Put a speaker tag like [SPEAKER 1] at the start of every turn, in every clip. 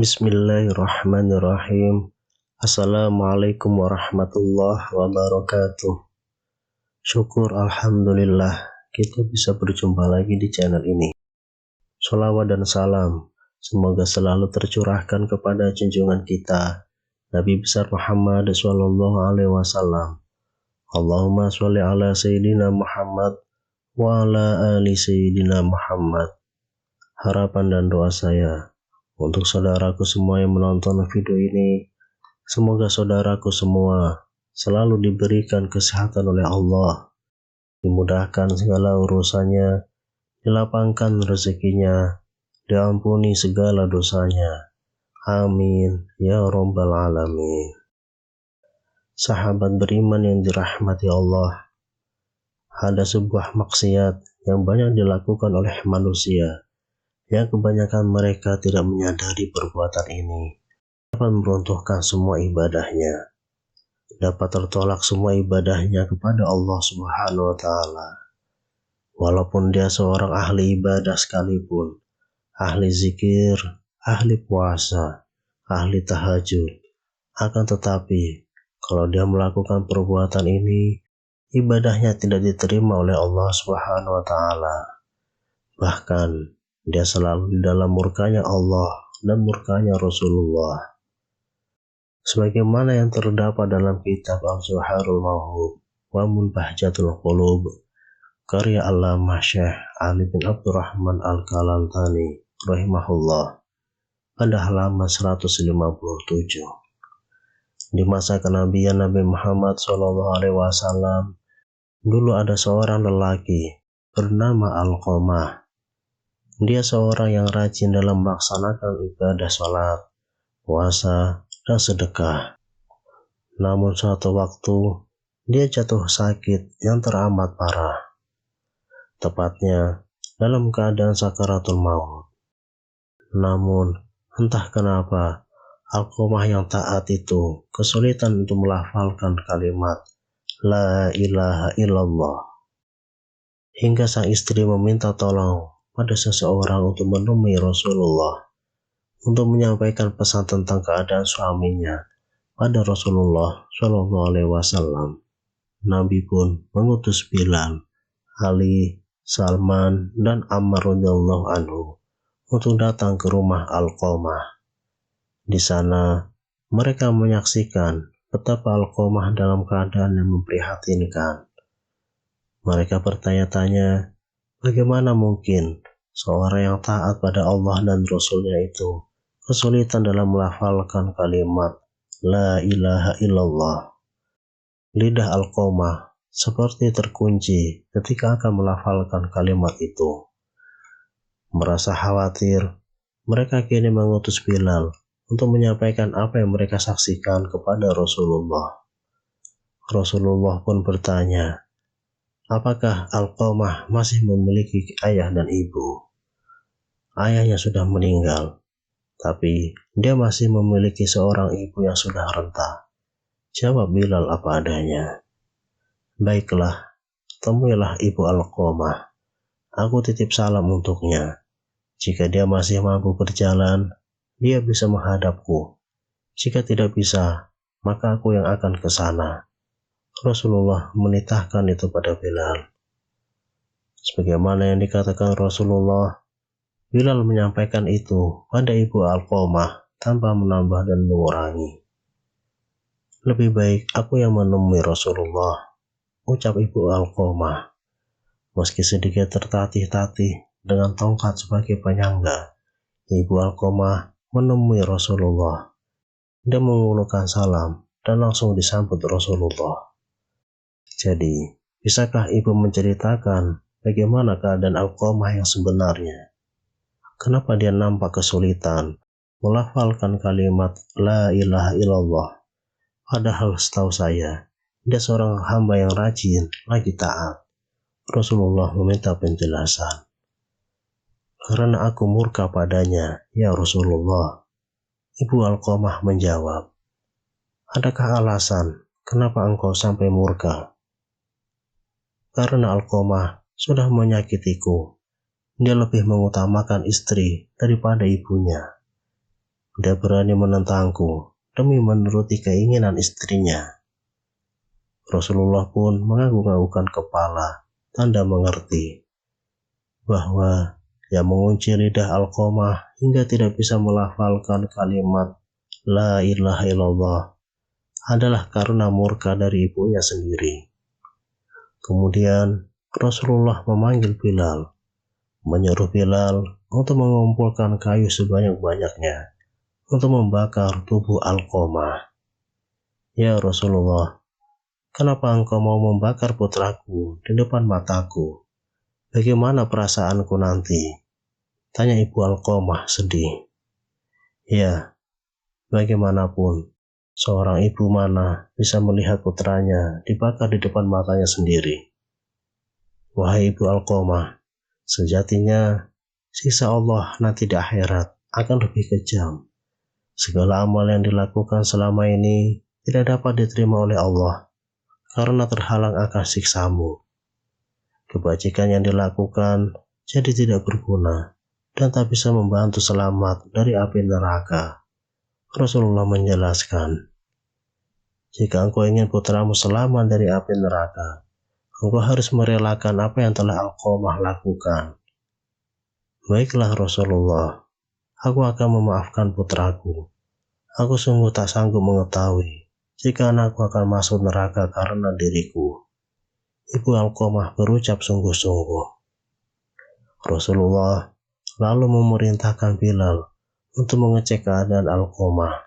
[SPEAKER 1] Bismillahirrahmanirrahim. Assalamualaikum warahmatullahi wabarakatuh. Syukur alhamdulillah kita bisa berjumpa lagi di channel ini. Sholawat dan salam semoga selalu tercurahkan kepada junjungan kita Nabi besar Muhammad sallallahu alaihi wasallam. Allahumma sholli ala sayyidina Muhammad wa ala ali sayyidina Muhammad. Harapan dan doa saya untuk saudaraku semua yang menonton video ini, semoga saudaraku semua selalu diberikan kesehatan oleh Allah, dimudahkan segala urusannya, dilapangkan rezekinya, diampuni segala dosanya. Amin ya rabbal alamin. Sahabat beriman yang dirahmati Allah, ada sebuah maksiat yang banyak dilakukan oleh manusia, yang kebanyakan mereka tidak menyadari perbuatan ini dapat meruntuhkan semua ibadahnya, dapat tertolak semua ibadahnya kepada Allah Subhanahu wa Ta'ala. Walaupun dia seorang ahli ibadah sekalipun, ahli zikir, ahli puasa, ahli tahajud, akan tetapi kalau dia melakukan perbuatan ini, ibadahnya tidak diterima oleh Allah Subhanahu wa Ta'ala. Bahkan dia selalu di dalam murkanya Allah dan murkanya Rasulullah. Sebagaimana yang terdapat dalam kitab Al-Jawharul Mawhub wa Munbahjatul Qulub karya Allamah Syekh Ali bin Abdurrahman Al-Kalantani rahimahullah pada halaman 157. Di masa kenabian Nabi Muhammad SAW, dulu ada seorang lelaki bernama Alqamah. Dia seorang yang rajin dalam melaksanakan ibadah sholat, puasa, dan sedekah. Namun suatu waktu, dia jatuh sakit yang teramat parah. Tepatnya dalam keadaan sakaratul maut. Namun, entah kenapa, Alqamah yang taat itu kesulitan untuk melafalkan kalimat La ilaha illallah. Hingga sang istri meminta tolong pada seseorang untuk menemui Rasulullah untuk menyampaikan pesan tentang keadaan suaminya pada Rasulullah Shallallahu Alaihi Wasallam. Nabi pun mengutus Bilal, Ali, Salman, dan Ammar radhiyallahu anhu untuk datang ke rumah Alqamah. Di sana mereka menyaksikan betapa Alqamah dalam keadaan yang memprihatinkan. Mereka bertanya-tanya, bagaimana mungkin seorang yang taat pada Allah dan Rasulnya itu kesulitan dalam melafalkan kalimat La ilaha illallah. Lidah Alqamah seperti terkunci ketika akan melafalkan kalimat itu. Merasa khawatir, mereka kini mengutus Bilal untuk menyampaikan apa yang mereka saksikan kepada Rasulullah. Rasulullah pun bertanya, apakah Alqamah masih memiliki ayah dan ibu? Ayahnya sudah meninggal, tapi dia masih memiliki seorang ibu yang sudah renta. Jawab Bilal apa adanya. Baiklah, temuilah ibu Alqamah. Aku titip salam untuknya. Jika dia masih mampu berjalan, dia bisa menghadapku. Jika tidak bisa, maka aku yang akan ke sana. Rasulullah menitahkan itu pada Bilal. Sebagaimana yang dikatakan Rasulullah, Bilal menyampaikan itu pada ibu Alqamah tanpa menambah dan mengurangi. Lebih baik aku yang menemui Rasulullah, ucap ibu Alqamah. Meski sedikit tertatih-tatih dengan tongkat sebagai penyangga, ibu Alqamah menemui Rasulullah. Dia mengulurkan salam dan langsung disambut Rasulullah. Jadi, bisakah ibu menceritakan bagaimana keadaan Alqamah yang sebenarnya? Kenapa dia nampak kesulitan melafalkan kalimat La ilaha illallah? Padahal setahu saya, dia seorang hamba yang rajin, lagi taat. Rasulullah meminta penjelasan. Karena aku murka padanya, ya Rasulullah. Ibu Alqamah menjawab, adakah alasan kenapa engkau sampai murka? Karena Alqamah sudah menyakitiku. Dia lebih mengutamakan istri daripada ibunya. Dia berani menentangku demi menuruti keinginan istrinya. Rasulullah pun mengangguk-anggukkan kepala, tanda mengerti bahwa yang mengunci lidah Alqamah hingga tidak bisa melafalkan kalimat La ilaha illallah adalah karena murka dari ibunya sendiri. Kemudian Rasulullah memanggil Bilal, menyuruh Bilal untuk mengumpulkan kayu sebanyak-banyaknya untuk membakar tubuh Alqamah. Ya Rasulullah, kenapa engkau mau membakar putraku di depan mataku? Bagaimana perasaanku nanti? Tanya ibu Alqamah sedih. Ya, bagaimanapun, seorang ibu mana bisa melihat putranya dibakar di depan matanya sendiri. Wahai ibu Alqamah, sejatinya sisa Allah nanti di akhirat akan lebih kejam. Segala amal yang dilakukan selama ini tidak dapat diterima oleh Allah karena terhalang akan siksamu. Kebajikan yang dilakukan jadi tidak berguna dan tak bisa membantu selamat dari api neraka. Rasulullah menjelaskan, jika engkau ingin putramu selamat dari api neraka, engkau harus merelakan apa yang telah Alqamah lakukan. Baiklah Rasulullah, aku akan memaafkan putraku. Aku sungguh tak sanggup mengetahui jika anakku akan masuk neraka karena diriku. Ibu Alqamah berucap sungguh-sungguh. Rasulullah lalu memerintahkan Bilal untuk mengecek keadaan Alqamah,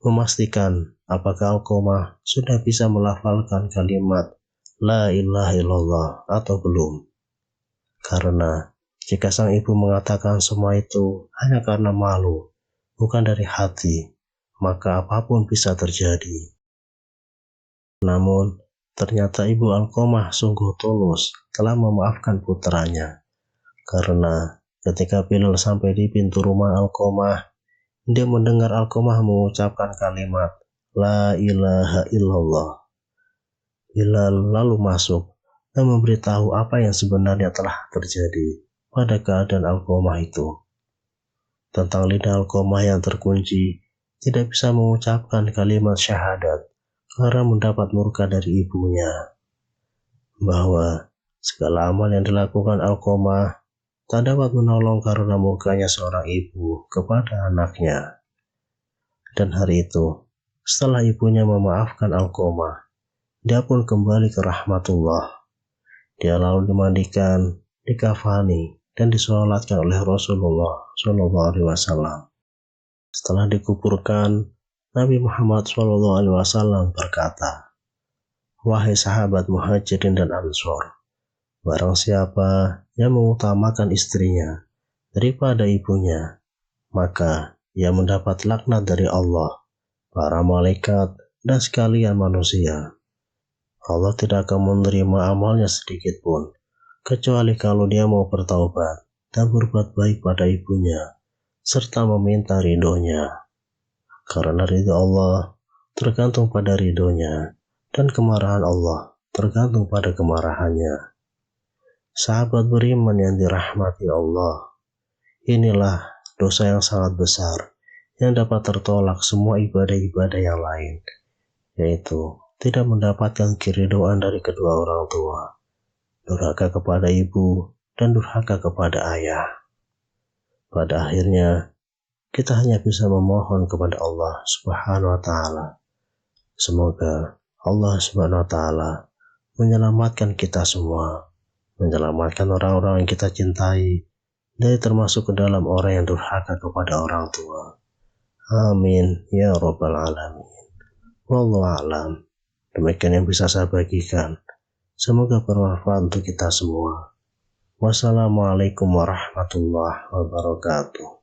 [SPEAKER 1] memastikan apakah Alqamah sudah bisa melafalkan kalimat La ilaha illallah atau belum. Karena jika sang ibu mengatakan semua itu hanya karena malu, bukan dari hati, maka apapun bisa terjadi. Namun, ternyata ibu Alqamah sungguh tulus telah memaafkan putranya. Karena ketika Bilal sampai di pintu rumah Alqamah, dia mendengar Alqamah mengucapkan kalimat La ilaha illallah. Bilal lalu masuk dan memberitahu apa yang sebenarnya telah terjadi pada keadaan Alqamah itu. Tentang lidah Alqamah yang terkunci, tidak bisa mengucapkan kalimat syahadat karena mendapat murka dari ibunya. Bahwa segala amal yang dilakukan Alqamah tak dapat menolong karena murkanya seorang ibu kepada anaknya. Dan hari itu, setelah ibunya memaafkan Alqamah, dia pun kembali ke rahmatullah. Dia lalu dimandikan, dikafani, dan disolatkan oleh Rasulullah SAW. Setelah dikuburkan, Nabi Muhammad SAW berkata, wahai sahabat Muhajirin dan Ansor, barang siapa yang mengutamakan istrinya daripada ibunya, maka ia mendapat laknat dari Allah, para malaikat, dan sekalian manusia. Allah tidak akan menerima amalnya sedikit pun, kecuali kalau dia mau bertaubat dan berbuat baik pada ibunya, serta meminta ridhonya. Karena ridho Allah tergantung pada ridhonya, dan kemarahan Allah tergantung pada kemarahannya. Sahabat beriman yang dirahmati Allah, inilah dosa yang sangat besar yang dapat tertolak semua ibadah-ibadah yang lain, yaitu tidak mendapatkan keridhaan dari kedua orang tua, durhaka kepada ibu, dan durhaka kepada ayah. Pada akhirnya, kita hanya bisa memohon kepada Allah Subhanahu wa Ta'ala. Semoga Allah Subhanahu wa Ta'ala menyelamatkan kita semua, menyelamatkan orang-orang yang kita cintai dari termasuk ke dalam orang yang durhaka kepada orang tua. Amin ya rabbal alamin. Wallahu a'lam. Demikian yang bisa saya bagikan. Semoga bermanfaat untuk kita semua. Wassalamualaikum warahmatullahi wabarakatuh.